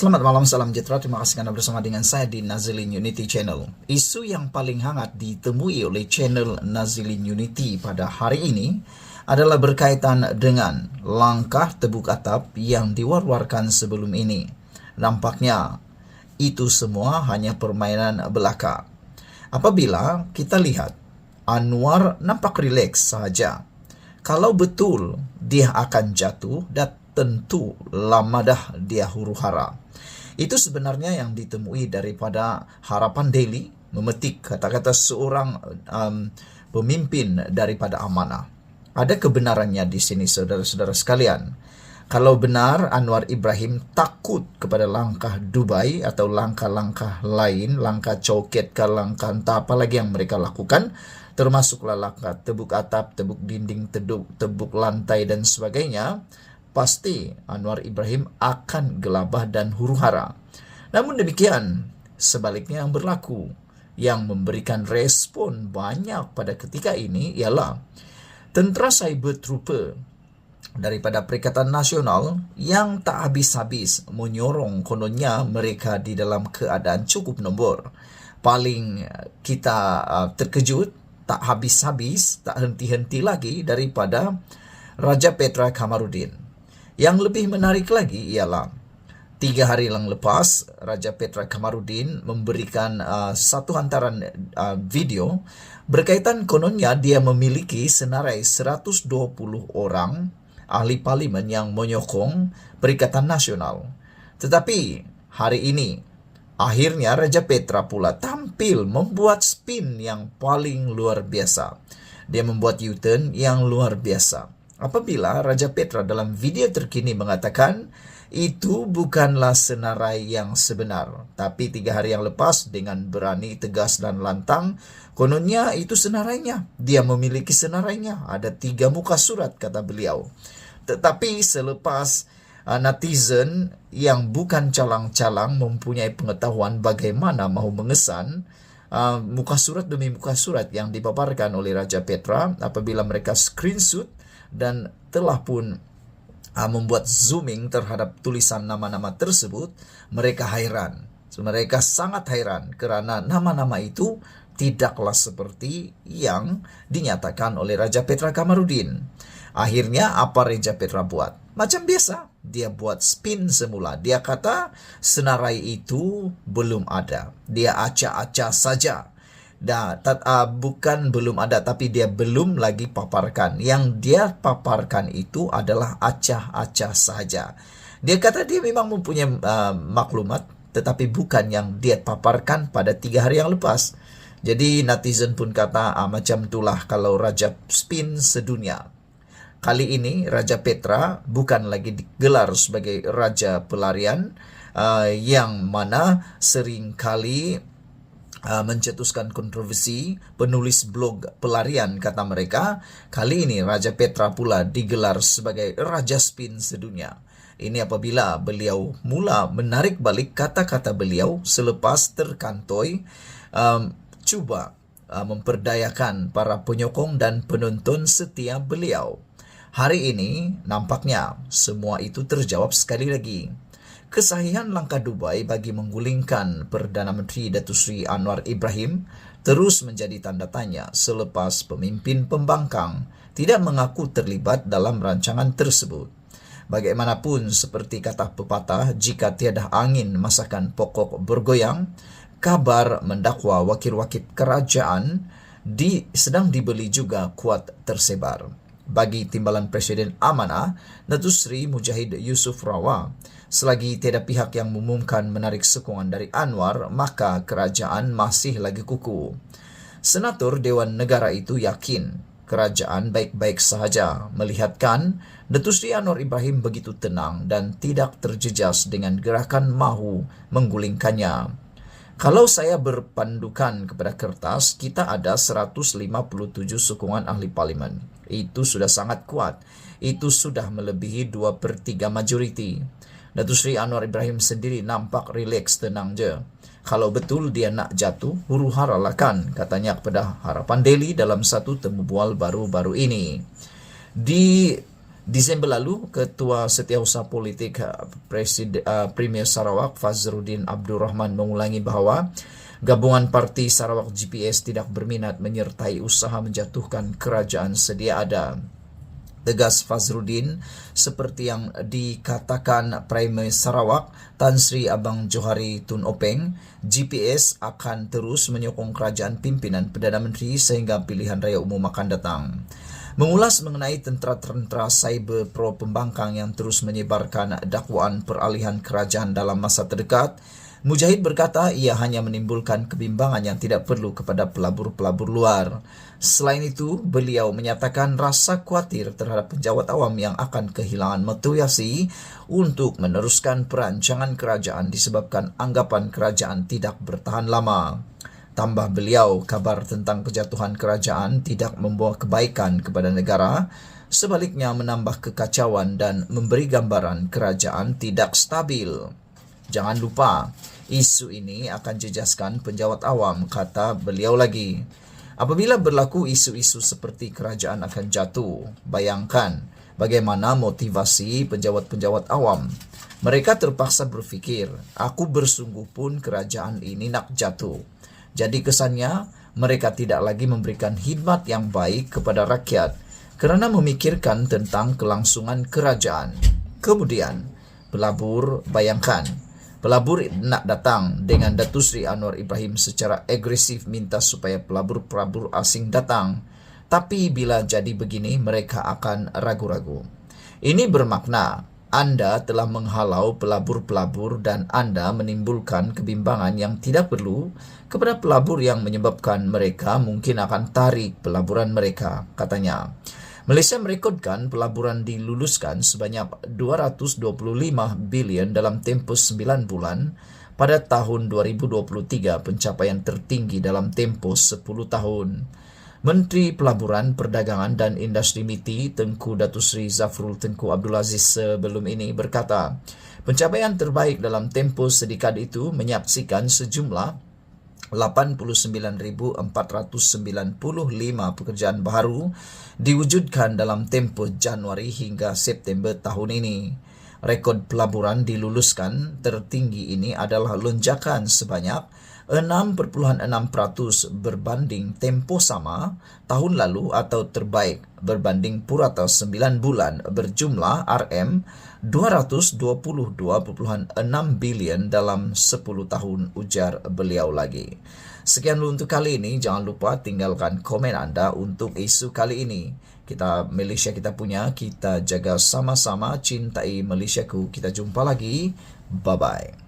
Selamat malam, salam sejahtera. Terima kasih karena bersama dengan saya di Nazilin Unity Channel. Isu yang paling hangat ditemui oleh channel Nazilin Unity pada hari ini adalah berkaitan dengan langkah tebuk atap yang diwar-warkan sebelum ini. Nampaknya itu semua hanya permainan belaka. Apabila kita lihat, Anwar nampak rileks saja. Kalau betul dia akan jatuh, dan tentu lama dah dia huru-hara. Itu sebenarnya yang ditemui daripada Harapan Daily, memetik kata-kata seorang pemimpin daripada amanah. Ada kebenarannya di sini, saudara-saudara sekalian. Kalau benar Anwar Ibrahim takut kepada langkah Dubai atau langkah-langkah lain, langkah coket ke langkah entah apa lagi yang mereka lakukan, termasuklah langkah tebuk atap, tebuk dinding, tebuk lantai dan sebagainya, pasti Anwar Ibrahim akan gelabah dan huru-hara. Namun demikian, sebaliknya yang berlaku, yang memberikan respon banyak pada ketika ini ialah tentera cyber trooper daripada Perikatan Nasional yang tak habis-habis menyorong kononnya mereka di dalam keadaan cukup nombor. Paling kita terkejut, tak habis-habis, tak henti-henti lagi daripada Raja Petra Kamarudin. Yang lebih menarik lagi ialah 3 hari yang lepas Raja Petra Kamarudin memberikan satu hantaran video berkaitan kononnya dia memiliki senarai 120 orang ahli parlimen yang menyokong Perikatan Nasional. Tetapi hari ini akhirnya Raja Petra pula tampil membuat spin yang paling luar biasa. Dia membuat U-turn yang luar biasa. Apabila Raja Petra dalam video terkini mengatakan itu bukanlah senarai yang sebenar, tapi 3 hari yang lepas dengan berani, tegas dan lantang, kononnya itu senarainya. Dia memiliki senarainya. Ada 3 muka surat, kata beliau. Tetapi selepas netizen yang bukan calang-calang mempunyai pengetahuan bagaimana mahu mengesan muka surat demi muka surat yang dipaparkan oleh Raja Petra, apabila mereka screenshot dan telah pun membuat zooming terhadap tulisan nama-nama tersebut, mereka hairan. Mereka sangat hairan kerana nama-nama itu tidaklah seperti yang dinyatakan oleh Raja Petra Kamarudin. Akhirnya apa Raja Petra buat? Macam biasa, dia buat spin semula. Dia kata senarai itu belum ada. Dia acak-acak saja. Bukan belum ada, tapi dia belum lagi paparkan. Yang dia paparkan itu adalah acah-acah saja. Dia kata dia memang mempunyai maklumat, tetapi bukan yang dia paparkan pada 3 hari yang lepas. Jadi netizen pun kata macam itulah kalau Raja spin sedunia. Kali ini Raja Petra bukan lagi digelar sebagai Raja Pelarian, yang mana sering kali mencetuskan kontroversi, penulis blog pelarian kata mereka. Kali ini Raja Petra pula digelar sebagai Raja Spin sedunia. Ini apabila beliau mula menarik balik kata-kata beliau selepas terkantoi cuba memperdayakan para penyokong dan penonton setia beliau. Hari ini nampaknya semua itu terjawab sekali lagi. Kesahihan langkah Dubai bagi menggulingkan Perdana Menteri Datuk Seri Anwar Ibrahim terus menjadi tanda tanya selepas pemimpin pembangkang tidak mengaku terlibat dalam rancangan tersebut. Bagaimanapun, seperti kata pepatah, jika tiada angin masakan pokok bergoyang, kabar mendakwa wakil-wakil kerajaan sedang dibeli juga kuat tersebar. Bagi Timbalan Presiden Amanah, Datuk Seri Mujahid Yusof Rawah, selagi tiada pihak yang mengumumkan menarik sokongan dari Anwar, maka kerajaan masih lagi kukuh. Senator Dewan Negara itu yakin kerajaan baik-baik sahaja melihatkan Datuk Seri Anwar Ibrahim begitu tenang dan tidak terjejas dengan gerakan mahu menggulingkannya. Kalau saya berpandukan kepada kertas, kita ada 157 sokongan ahli parlimen. Itu sudah sangat kuat. Itu sudah melebihi 2/3 majoriti. Datuk Seri Anwar Ibrahim sendiri nampak rileks, tenang je. Kalau betul dia nak jatuh, huru-hara lah kan, katanya kepada Harapan Daily dalam satu temu bual baru-baru ini. Di Desember lalu, Ketua Setiausaha Politik Premier Sarawak Fazrudin Abdul Rahman mengulangi bahawa gabungan Parti Sarawak GPS tidak berminat menyertai usaha menjatuhkan kerajaan sedia ada. Tegas Fazrudin, seperti yang dikatakan Premier Sarawak Tan Sri Abang Johari Tun Openg, GPS akan terus menyokong kerajaan pimpinan Perdana Menteri sehingga pilihan raya umum akan datang. Mengulas mengenai tentera-tentera cyber pro pembangkang yang terus menyebarkan dakwaan peralihan kerajaan dalam masa terdekat, Mujahid berkata ia hanya menimbulkan kebimbangan yang tidak perlu kepada pelabur-pelabur luar. Selain itu, beliau menyatakan rasa khawatir terhadap penjawat awam yang akan kehilangan motivasi untuk meneruskan perancangan kerajaan disebabkan anggapan kerajaan tidak bertahan lama. Tambah beliau, kabar tentang kejatuhan kerajaan tidak membawa kebaikan kepada negara, sebaliknya menambah kekacauan dan memberi gambaran kerajaan tidak stabil. Jangan lupa, isu ini akan jejaskan penjawat awam, kata beliau lagi. Apabila berlaku isu-isu seperti kerajaan akan jatuh, bayangkan bagaimana motivasi penjawat-penjawat awam. Mereka terpaksa berfikir, aku bersungguh pun kerajaan ini nak jatuh. Jadi kesannya, mereka tidak lagi memberikan khidmat yang baik kepada rakyat kerana memikirkan tentang kelangsungan kerajaan. Kemudian, pelabur bayangkan, pelabur nak datang dengan Datuk Seri Anwar Ibrahim secara agresif minta supaya pelabur-pelabur asing datang. Tapi bila jadi begini, mereka akan ragu-ragu. Ini bermakna Anda telah menghalau pelabur-pelabur dan Anda menimbulkan kebimbangan yang tidak perlu kepada pelabur yang menyebabkan mereka mungkin akan tarik pelaburan mereka, katanya. Malaysia merekodkan pelaburan diluluskan sebanyak 225 bilion dalam tempoh 9 bulan pada tahun 2023, pencapaian tertinggi dalam tempoh 10 tahun. Menteri Pelaburan, Perdagangan dan Industri MITI Tengku Datuk Seri Zafrul Tengku Abdul Aziz sebelum ini berkata, pencapaian terbaik dalam tempoh sedekad itu menyaksikan sejumlah 89,495 pekerjaan baru diwujudkan dalam tempoh Januari hingga September tahun ini. Rekod pelaburan diluluskan tertinggi ini adalah lonjakan sebanyak 6.6% berbanding tempoh sama tahun lalu atau terbaik berbanding purata 9 bulan berjumlah RM222.6 bilion dalam 10 tahun, ujar beliau lagi. Sekian dulu untuk kali ini. Jangan lupa tinggalkan komen anda untuk isu kali ini. Kita Malaysia kita punya, kita jaga sama-sama, cintai Malaysiaku. Kita jumpa lagi. Bye-bye.